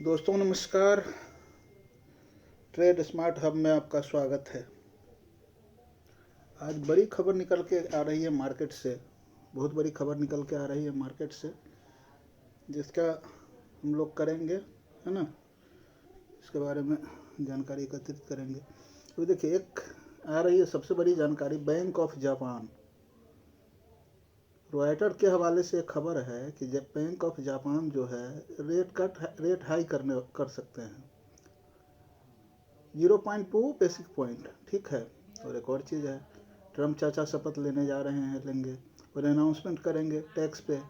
दोस्तों नमस्कार। Trade smart hub में आपका स्वागत है। आज बड़ी खबर निकल के आ रही है मार्केट से, बहुत बड़ी खबर निकल के आ रही है मार्केट से, जिसका हम लोग करेंगे, है ना, इसके बारे में जानकारी एकत्रित करेंगे। तो देखिए, एक आ रही है सबसे बड़ी जानकारी, बैंक ऑफ जापान। रॉयटर के हवाले से एक खबर है कि जब बैंक ऑफ जापान जो है रेट हाई कर सकते हैं 0.2 बेसिक पॉइंट, ठीक है। और एक और चीज़ है, ट्रम्प चाचा शपथ लेने जा रहे हैं, लेंगे और अनाउंसमेंट करेंगे टैक्स पे।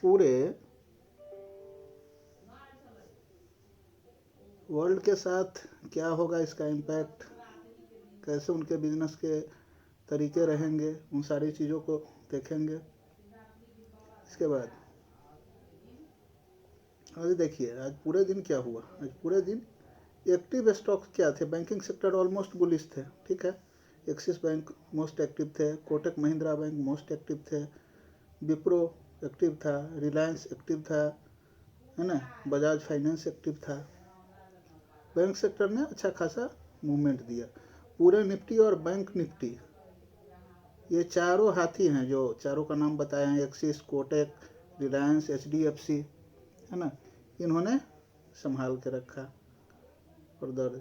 पूरे वर्ल्ड के साथ क्या होगा, इसका इम्पैक्ट, कैसे उनके बिजनेस के तरीके रहेंगे, उन सारी चीज़ों को देखेंगे। इसके बाद आज देखिए, आज पूरे दिन क्या हुआ। आज पूरे दिन एक्टिव स्टॉक्स क्या थे, बैंकिंग सेक्टर ऑलमोस्ट बुलिश थे, ठीक है। एक्सिस बैंक मोस्ट एक्टिव थे, Kotak Mahindra bank most active थे, विप्रो एक्टिव था, रिलायंस एक्टिव था, है ना, बजाज फाइनेंस एक्टिव था। बैंक सेक्टर ने अच्छा खासा मूवमेंट दिया। पूरे निफ्टी और बैंक निफ्टी, ये चारों हाथी हैं, जो चारों का नाम बताए हैं, एक्सिस, कोटक, रिलायंस, एचडीएफसी, है ना, इन्होंने संभाल के रखा और दौड़।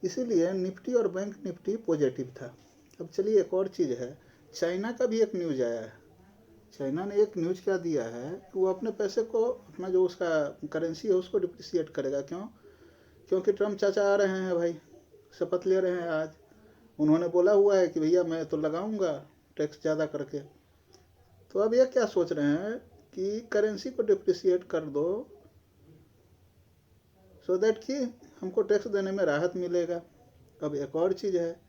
इसीलिए निफ्टी और बैंक निफ्टी पॉजिटिव था। अब चलिए, एक और चीज़ है, चाइना का भी एक न्यूज़ आया है। चाइना ने एक न्यूज़ क्या दिया है कि वो अपने पैसे को, अपना जो उसका करेंसी है उसको डिप्रिसिएट करेगा। क्यों? क्योंकि ट्रम्प चाचा आ रहे हैं भाई, शपथ ले रहे हैं आज। उन्होंने बोला हुआ है कि भैया मैं तो लगाऊंगा टैक्स ज़्यादा करके। तो अब ये क्या सोच रहे हैं कि करेंसी को डिप्रिसिएट कर दो, सो दैट कि हमको टैक्स देने में राहत मिलेगा। अब एक और चीज़ है,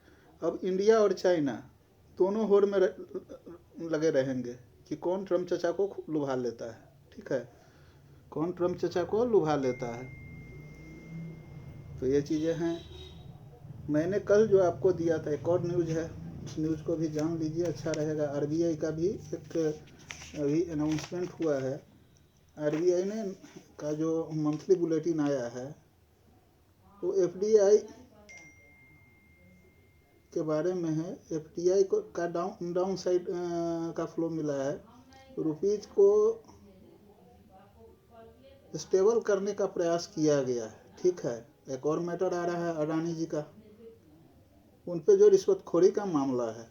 अब इंडिया और चाइना दोनों होड़ में लगे रहेंगे कि कौन ट्रम्प चचा को लुभा लेता है, ठीक है, कौन ट्रम्प चचा को लुभा लेता है। तो ये चीज़ें हैं। मैंने कल जो आपको दिया था एक और न्यूज़ है, न्यूज़ को भी जान लीजिए, अच्छा रहेगा। आरबीआई का भी एक अभी अनाउंसमेंट हुआ है। आरबीआई ने का जो मंथली बुलेटिन आया है वो एफडीआई के बारे में है। एफडीआई को का डाउन साइड का फ्लो मिला है। रुपीज को स्टेबल करने का प्रयास किया गया है, ठीक है। एक और मैटर आ रहा है अडानी जी का, उन पे जो रिश्वतखोरी का मामला है,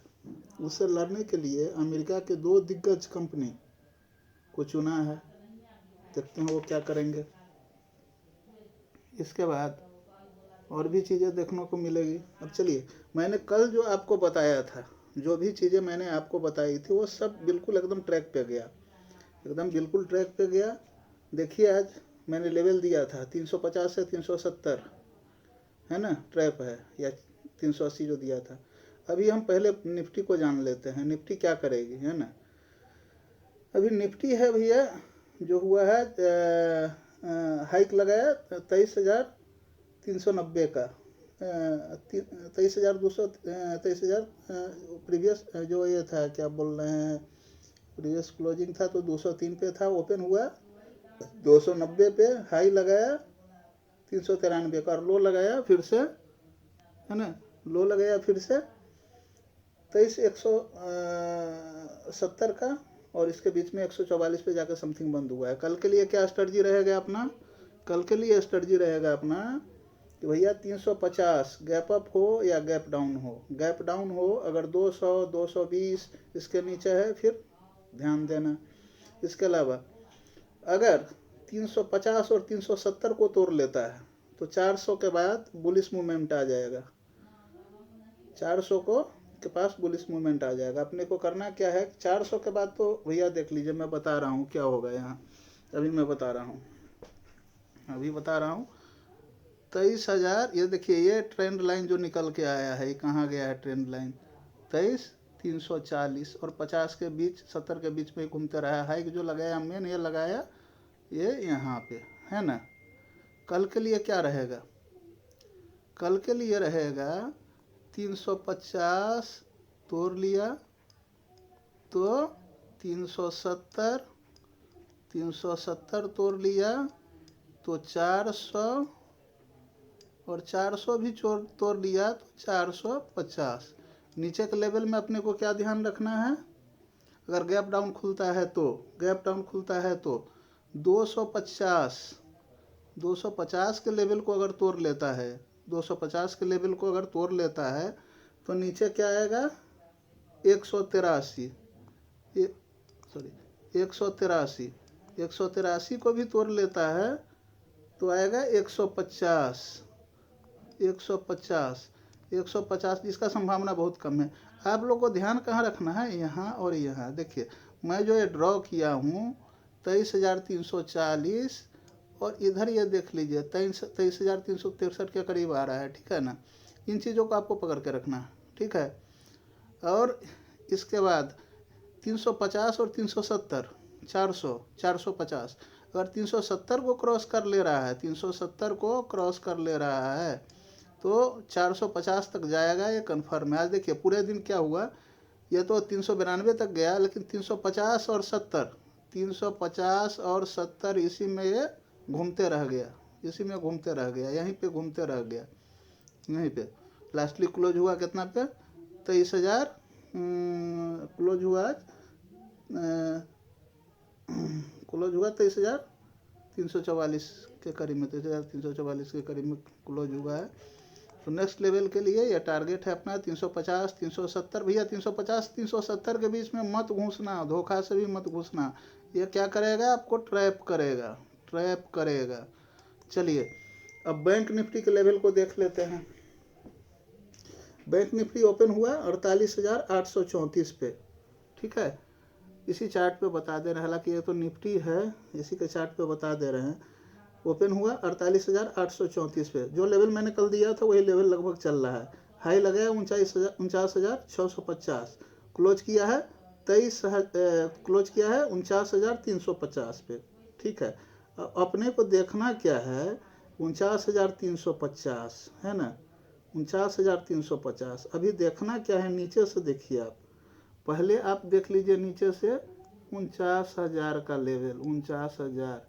उससे लड़ने के लिए अमेरिका के 2 दिग्गज कंपनी को चुना है। देखते हैं वो क्या करेंगे। इसके बाद और भी चीज़ें देखने को मिलेगी। अब चलिए, मैंने कल जो आपको बताया था, जो भी चीज़ें मैंने आपको बताई थी, वो सब बिल्कुल एकदम ट्रैक पे गया, एकदम बिल्कुल ट्रैक पे गया। देखिए, आज मैंने लेवल दिया था 350 से 370, है ना, ट्रैप है, या 380 जो दिया था। अभी हम पहले निफ्टी को जान लेते हैं, निफ्टी क्या करेगी, है ना। अभी निफ्टी है भैया, जो हुआ है हाइक लगाया 23,390 का, 23,200, 23,000 प्रीवियस जो ये था, क्या बोल रहे हैं, प्रीवियस क्लोजिंग था तो 203 पे था, ओपन हुआ 290 पे, हाई लगाया 393 का, और लो लगाया फिर से, है ना, लो लगाया फिर से 23,170 का, और इसके बीच में 144 पे जाकर समथिंग बंद हुआ है। कल के लिए क्या स्ट्रेटजी रहेगा अपना? कल के लिए स्ट्रेटजी रहेगा अपना कि भैया 350 गैप अप हो या गैप डाउन हो। गैप डाउन हो अगर 200 220 इसके नीचे है, फिर ध्यान देना। इसके अलावा अगर 350 और 370 को तोड़ लेता है तो 400 के बाद बुलिश मूवमेंट आ जाएगा। 400 को के पास बुलिश मूवमेंट आ जाएगा। अपने को करना क्या है, 400 के बाद तो भैया देख लीजिए, मैं बता रहा हूँ क्या होगा यहाँ। अभी मैं बता रहा हूँ, 23,000। ये देखिए, ये ट्रेंड लाइन जो निकल के आया है, ये कहाँ गया है ट्रेंड लाइन, 23,340 और 50 के बीच, 70 के बीच में घूमते रहा है। हाइक जो लगाया मेन, ये लगाया ये यहाँ पे, है ना। कल के लिए क्या रहेगा? कल के लिए रहेगा 350 तोड़ लिया तो 370 370 तोड़ लिया तो 400, और 400 भी तोड़ लिया तो 450। नीचे के लेवल में अपने को क्या ध्यान रखना है, अगर गैप डाउन खुलता है तो 250 के लेवल को अगर तोड़ लेता है, 250 के लेवल को अगर तोड़ लेता है तो नीचे क्या आएगा, 183, 183 को भी तोड़ लेता है तो आएगा 150, जिसका संभावना बहुत कम है। आप लोग को ध्यान कहाँ रखना है, यहाँ और यहाँ। देखिए मैं जो ये ड्रॉ किया हूँ 23,340, और इधर ये देख लीजिए 23,363 के करीब आ रहा है, ठीक है ना। इन चीज़ों को आपको पकड़ के रखना है, ठीक है। और इसके बाद 350 और 370, 450, अगर 370 को क्रॉस कर ले रहा है, 370 को क्रॉस कर ले रहा है तो 450 तक जाएगा, ये कन्फर्म है। आज देखिए पूरे दिन क्या हुआ, ये तो 392 तक गया, लेकिन 350 और 70 इसी में ये घूमते रह गया, यहीं पे घूमते रह गया, यहीं पे लास्टली क्लोज हुआ कितना पे, 23,000 क्लोज हुआ 23,344 के करीब में, 23,344 के करीब में क्लोज हुआ है। तो नेक्स्ट लेवल के लिए यह टारगेट है अपना 350, 370। भैया 350 370 के बीच में मत घुसना, धोखा से भी मत घुसना, ये क्या करेगा, आपको ट्रैप करेगा। चलिए अब बैंक निफ्टी के लेवल को देख लेते हैं। बैंक निफ्टी ओपन हुआ 48,834 पे, ठीक है। इसी चार्ट पे बता दे रहे हैं, हालांकि ये तो निफ्टी है, इसी के चार्ट पे बता दे रहे हैं। ओपन हुआ 48,834 पे, जो लेवल मैंने कल दिया था वही लेवल लगभग चल रहा है। हाई लगाया 49,650, क्लोज किया है 49,350 पे, ठीक है। अपने को देखना क्या है, 49,350 है ना, 49,350। अभी देखना क्या है, नीचे से देखिए आप, पहले आप देख लीजिए नीचे से 49,000 का लेवल, 49,000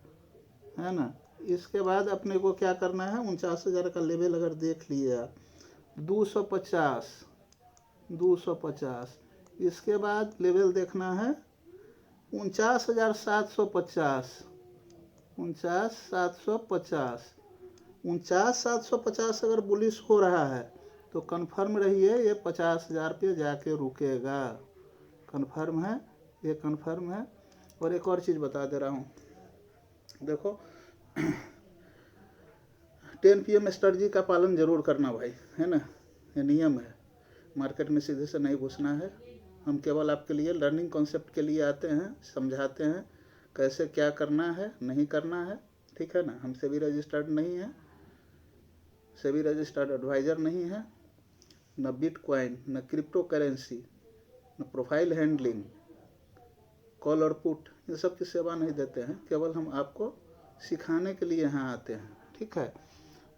है ना। इसके बाद अपने को क्या करना है, 49,000 का लेवल अगर देख लिए आप, 250, इसके बाद लेवल देखना है 49,750, 49,750 अगर बुलिश हो रहा है तो कंफर्म रहिए ये 50,000 पे जाके रुकेगा, कंफर्म है, ये कंफर्म है। और एक और चीज़ बता दे रहा हूँ, देखो 10 PM स्ट्रेटजी का पालन जरूर करना भाई, है ना, ये नियम है। मार्केट में सीधे से नहीं घुसना है, हम केवल आपके लिए लर्निंग कॉन्सेप्ट के लिए आते हैं, समझाते हैं कैसे क्या करना है, नहीं करना है, ठीक है ना। हम सेबी रजिस्टर्ड नहीं है, सेबी रजिस्टर्ड एडवाइज़र नहीं है, न बिटकॉइन, न क्रिप्टो करेंसी, न प्रोफाइल हैंडलिंग, कॉल और पुट, ये सब की सेवा नहीं देते हैं, केवल हम आपको सिखाने के लिए यहाँ आते हैं, ठीक है।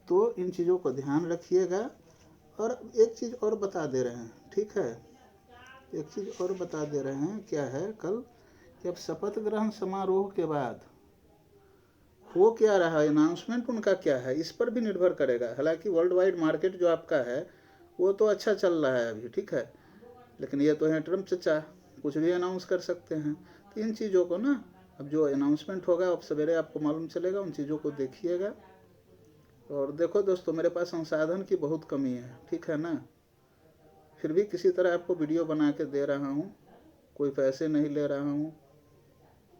तो इन चीज़ों को ध्यान रखिएगा। और एक चीज़ और बता दे रहे हैं, ठीक है, एक चीज़ और बता दे रहे हैं, क्या है, कल कि अब शपथ ग्रहण समारोह के बाद हो क्या रहा है, अनाउंसमेंट उनका क्या है, इस पर भी निर्भर करेगा। हालांकि वर्ल्ड वाइड मार्केट जो आपका है वो तो अच्छा चल रहा है अभी, ठीक है, लेकिन ये तो है ट्रम्प चचा, कुछ भी अनाउंस कर सकते हैं। तो इन चीज़ों को ना, अब जो अनाउंसमेंट होगा अब सवेरे आपको मालूम चलेगा, उन चीज़ों को देखिएगा। और देखो दोस्तों, मेरे पास संसाधन की बहुत कमी है, ठीक है ना, फिर भी किसी तरह आपको वीडियो बना के दे रहा हूँ, कोई पैसे नहीं ले रहा हूँ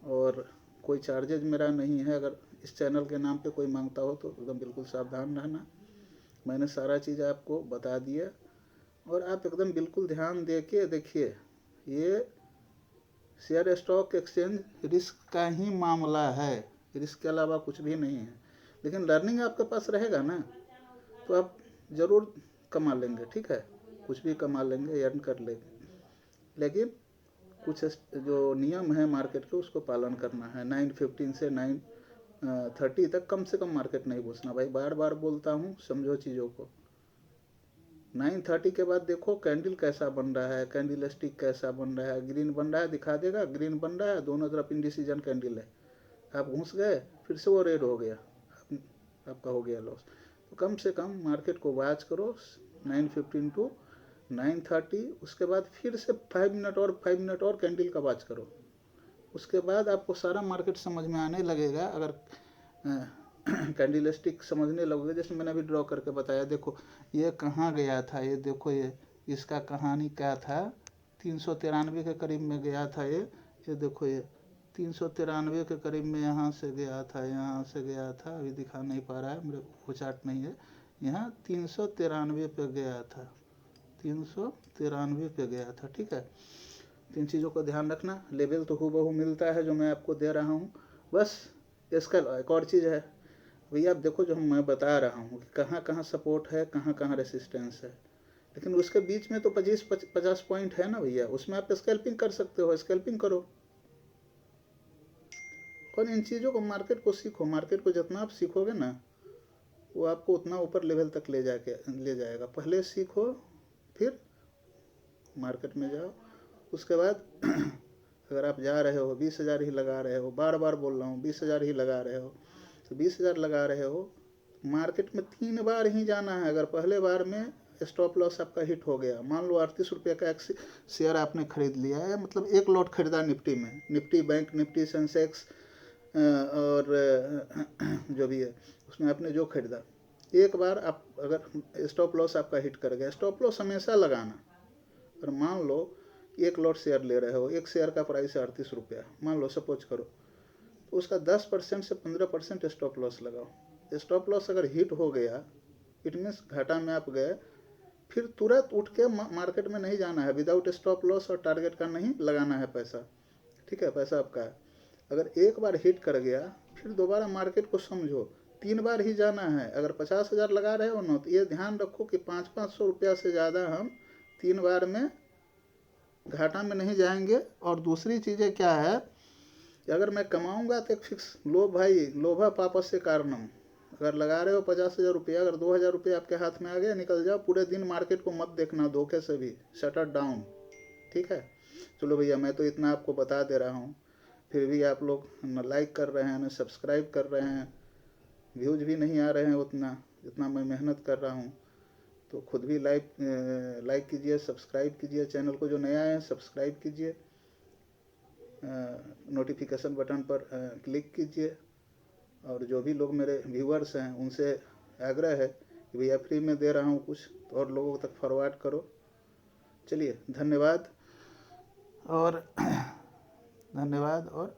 और कोई चार्जेज मेरा नहीं है। अगर इस चैनल के नाम पे कोई मांगता हो तो एकदम बिल्कुल सावधान रहना, मैंने सारा चीज़ आपको बता दिया। और आप एकदम बिल्कुल ध्यान दे के देखिए, ये शेयर स्टॉक एक्सचेंज रिस्क का ही मामला है, रिस्क के अलावा कुछ भी नहीं है। लेकिन लर्निंग आपके पास रहेगा ना तो आप ज़रूर कमा लेंगे, ठीक है, कुछ भी कमा लेंगे, अर्न कर लेंगे। लेकिन कुछ जो नियम है मार्केट के उसको पालन करना है। 9:15 से 9:30 तक कम से कम मार्केट नहीं घुसना भाई, बार बार बोलता हूँ, समझो चीज़ों को। 9:30 के बाद देखो कैंडल कैसा बन रहा है, कैंडल स्टिक कैसा बन रहा है, ग्रीन बन रहा है, दिखा देगा, ग्रीन बन रहा है, दोनों तरफ इंडिसीजन कैंडल है, आप घुस गए, फिर से वो रेड हो गया, आपका हो गया लॉस। तो कम से कम मार्केट को वॉच करो 9:15 टू 9:30, उसके बाद फिर से 5 मिनट और 5 मिनट और कैंडल का वॉच करो। उसके बाद आपको सारा मार्केट समझ में आने लगेगा। अगर कैंडल स्टिक समझने लगोगे, जैसे मैंने अभी ड्रॉ करके बताया, देखो ये कहाँ गया था, ये देखो ये इसका कहानी क्या था, 393 के करीब में गया था ये देखो ये 393 के करीब में यहाँ से गया था, यहाँ से गया था, अभी दिखा नहीं पा रहा है मेरे को, चार्ट नहीं है, यहाँ 393 पे गया था, 393 पे गया था। ठीक है, तीन चीज़ों का ध्यान रखना। लेवल तो हूबहू मिलता है जो मैं आपको दे रहा हूँ, बस इसका एक और चीज़ है भैया, आप देखो जो मैं बता रहा हूँ कि कहाँ कहाँ सपोर्ट है, कहाँ कहाँ रेसिस्टेंस है, लेकिन उसके बीच में तो 50 पॉइंट है ना भैया, उसमें आप स्कैल्पिंग कर सकते हो, स्कैल्पिंग करो। और इन चीज़ों को, मार्केट को सीखो, मार्केट को जितना आप सीखोगे ना, वो आपको उतना ऊपर लेवल तक ले जाएगा। पहले सीखो, फिर मार्केट में जाओ। उसके बाद अगर आप जा रहे हो 20,000 ही लगा रहे हो, बार बार बोल रहा हूँ 20,000 ही लगा रहे हो, तो 20,000 लगा रहे हो, मार्केट में 3 बार ही जाना है। अगर पहले बार में स्टॉप लॉस आपका हिट हो गया, मान लो 38 रुपये का एक शेयर आपने खरीद लिया है, मतलब एक लॉट खरीदा निफ्टी में, निफ्टी बैंक निफ्टी सेंसेक्स और जो भी है उसमें आपने जो खरीदा, एक बार आप अगर स्टॉप लॉस आपका हिट कर गया, स्टॉप लॉस हमेशा लगाना। और मान लो एक लॉट शेयर ले रहे हो, एक शेयर का प्राइस है 38 रुपया, मान लो सपोज करो, तो उसका 10% से 15% स्टॉप लॉस लगाओ। स्टॉप लॉस अगर हिट हो गया, इट मीन्स घाटा में आप गए, फिर तुरंत उठ के मार्केट में नहीं जाना है, विदाउट स्टॉप लॉस और टारगेट का नहीं लगाना है पैसा। ठीक है, पैसा आपका है। अगर एक बार हिट कर गया, फिर दोबारा मार्केट को समझो, 3 बार ही जाना है। अगर 50,000 लगा रहे हो ना, तो ये ध्यान रखो कि 500-500 रुपया से ज़्यादा हम 3 बार में घाटा में नहीं जाएंगे। और दूसरी चीज़ें क्या है कि अगर मैं कमाऊंगा तो एक फिक्स, लोभ भाई लोभा पापस्य कारणम, अगर लगा रहे हो 50,000 रुपया, अगर 2,000 रुपया आपके हाथ में आ गया, निकल जाओ, पूरे दिन मार्केट को मत देखना धोखे से भी, शटर डाउन। ठीक है, चलो भैया, मैं तो इतना आपको बता दे रहा हूँ, फिर भी आप लोग न लाइक कर रहे हैं, न सब्सक्राइब कर रहे हैं, व्यूज भी नहीं आ रहे हैं उतना जितना मैं मेहनत कर रहा हूँ। तो खुद भी लाइक कीजिए, सब्सक्राइब कीजिए, चैनल को जो नया है सब्सक्राइब कीजिए, नोटिफिकेशन बटन पर क्लिक कीजिए। और जो भी लोग मेरे व्यूअर्स हैं उनसे आग्रह है कि भैया फ्री में दे रहा हूँ कुछ, तो और लोगों तक फॉरवर्ड करो। चलिए, धन्यवाद और धन्यवाद और